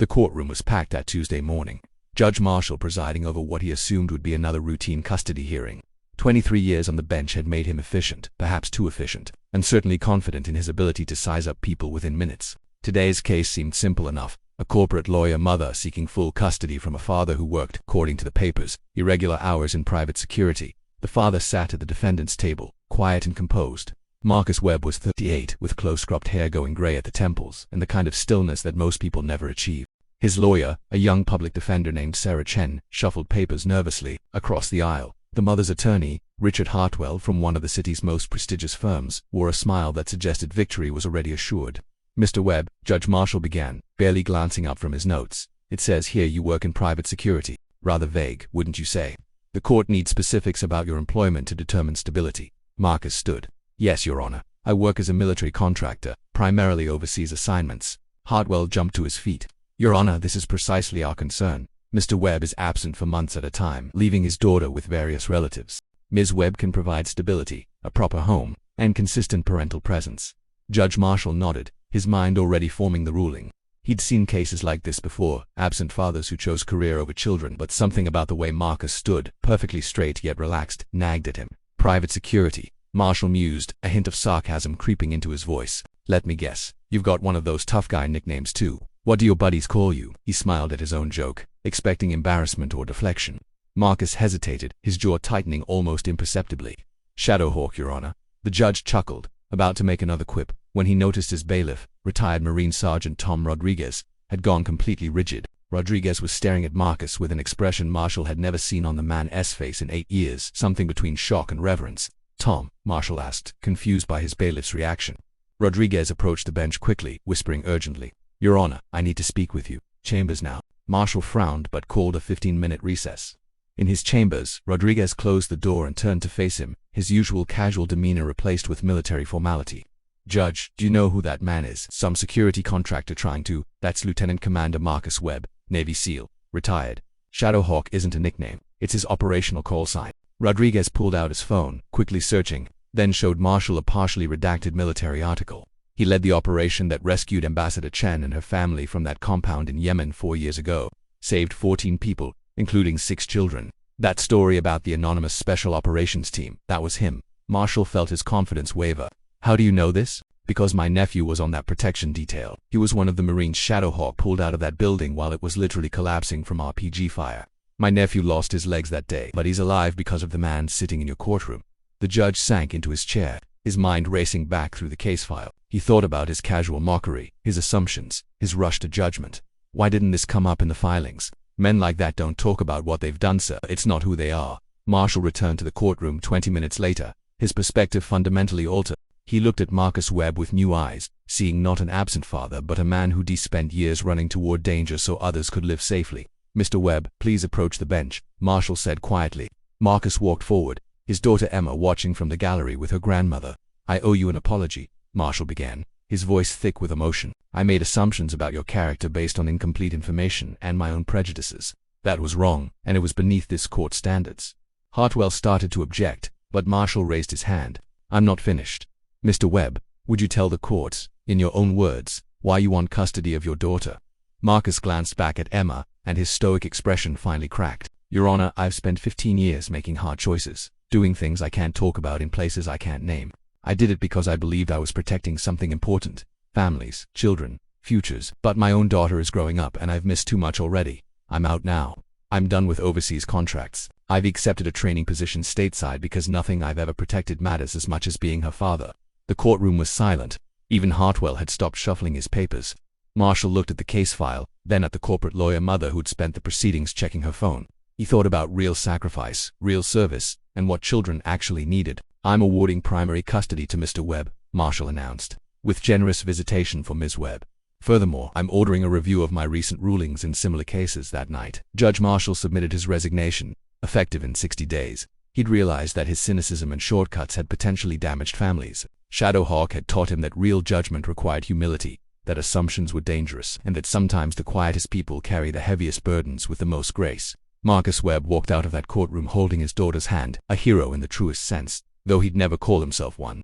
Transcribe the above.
The courtroom was packed that Tuesday morning. Judge Marshall presiding over what he assumed would be another routine custody hearing. 23 years on the bench had made him efficient, perhaps too efficient, and certainly confident in his ability to size up people within minutes. Today's case seemed simple enough. A corporate lawyer mother seeking full custody from a father who worked, according to the papers, irregular hours in private security. The father sat at the defendant's table, quiet and composed. Marcus Webb was 38, with close-cropped hair going gray at the temples, and the kind of stillness that most people never achieve. His lawyer, a young public defender named Sarah Chen, shuffled papers nervously across the aisle. The mother's attorney, Richard Hartwell from one of the city's most prestigious firms, wore a smile that suggested victory was already assured. "Mr. Webb," Judge Marshall began, barely glancing up from his notes. "It says here you work in private security. Rather vague, wouldn't you say? The court needs specifics about your employment to determine stability." Marcus stood. "Yes, Your Honor. I work as a military contractor, primarily overseas assignments." Hartwell jumped to his feet. "Your Honor, this is precisely our concern. Mr. Webb is absent for months at a time, leaving his daughter with various relatives. Ms. Webb can provide stability, a proper home, and consistent parental presence." Judge Marshall nodded, his mind already forming the ruling. He'd seen cases like this before, absent fathers who chose career over children, but something about the way Marcus stood, perfectly straight yet relaxed, nagged at him. "Private security," Marshall mused, a hint of sarcasm creeping into his voice. "Let me guess, you've got one of those tough guy nicknames too. What do your buddies call you?" He smiled at his own joke, expecting embarrassment or deflection. Marcus hesitated, his jaw tightening almost imperceptibly. "Shadowhawk, Your Honor." The judge chuckled, about to make another quip, when he noticed his bailiff, retired Marine Sergeant Tom Rodriguez, had gone completely rigid. Rodriguez was staring at Marcus with an expression Marshall had never seen on the man's face in 8 years, something between shock and reverence. "Tom," Marshall asked, confused by his bailiff's reaction. Rodriguez approached the bench quickly, whispering urgently, "Your Honor, I need to speak with you." "Chambers now." Marshall frowned but called a 15-minute recess. In his chambers, Rodriguez closed the door and turned to face him, his usual casual demeanor replaced with military formality. "Judge, do you know who that man is?" "Some security contractor trying to—" "That's Lieutenant Commander Marcus Webb, Navy SEAL, retired. Shadowhawk isn't a nickname, it's his operational call sign." Rodriguez pulled out his phone, quickly searching, then showed Marshall a partially redacted military article. He led the operation that rescued Ambassador Chen and her family from that compound in Yemen 4 years ago. Saved 14 people, including 6 children. That story about the anonymous special operations team, that was him. Marshall felt his confidence waver. "How do you know this?" "Because my nephew was on that protection detail. He was one of the Marines Shadowhawk pulled out of that building while it was literally collapsing from RPG fire. My nephew lost his legs that day, but he's alive because of the man sitting in your courtroom." The judge sank into his chair, his mind racing back through the case file. He thought about his casual mockery, his assumptions, his rush to judgment. Why didn't this come up in the filings? Men like that don't talk about what they've done, sir. It's not who they are. Marshall returned to the courtroom 20 minutes later, his perspective fundamentally altered. He looked at Marcus Webb with new eyes, seeing not an absent father but a man who'd spent years running toward danger so others could live safely. "Mr. Webb, please approach the bench," Marshall said quietly. Marcus walked forward, his daughter Emma watching from the gallery with her grandmother. "I owe you an apology," Marshall began, his voice thick with emotion. "I made assumptions about your character based on incomplete information and my own prejudices. That was wrong, and it was beneath this court's standards." Hartwell started to object, but Marshall raised his hand. "I'm not finished. Mr. Webb, would you tell the courts, in your own words, why you want custody of your daughter?" Marcus glanced back at Emma, and his stoic expression finally cracked. "Your Honor, I've spent 15 years making hard choices, doing things I can't talk about in places I can't name. I did it because I believed I was protecting something important. Families, children, futures. But my own daughter is growing up and I've missed too much already. I'm out now. I'm done with overseas contracts. I've accepted a training position stateside because nothing I've ever protected matters as much as being her father." The courtroom was silent. Even Hartwell had stopped shuffling his papers. Marshall looked at the case file, then at the corporate lawyer mother who'd spent the proceedings checking her phone. He thought about real sacrifice, real service, and what children actually needed. "I'm awarding primary custody to Mr. Webb," Marshall announced, "with generous visitation for Ms. Webb. Furthermore, I'm ordering a review of my recent rulings in similar cases." That night, Judge Marshall submitted his resignation, effective in 60 days. He'd realized that his cynicism and shortcuts had potentially damaged families. Shadowhawk had taught him that real judgment required humility, that assumptions were dangerous, and that sometimes the quietest people carry the heaviest burdens with the most grace. Marcus Webb walked out of that courtroom holding his daughter's hand, a hero in the truest sense, though he'd never call himself one.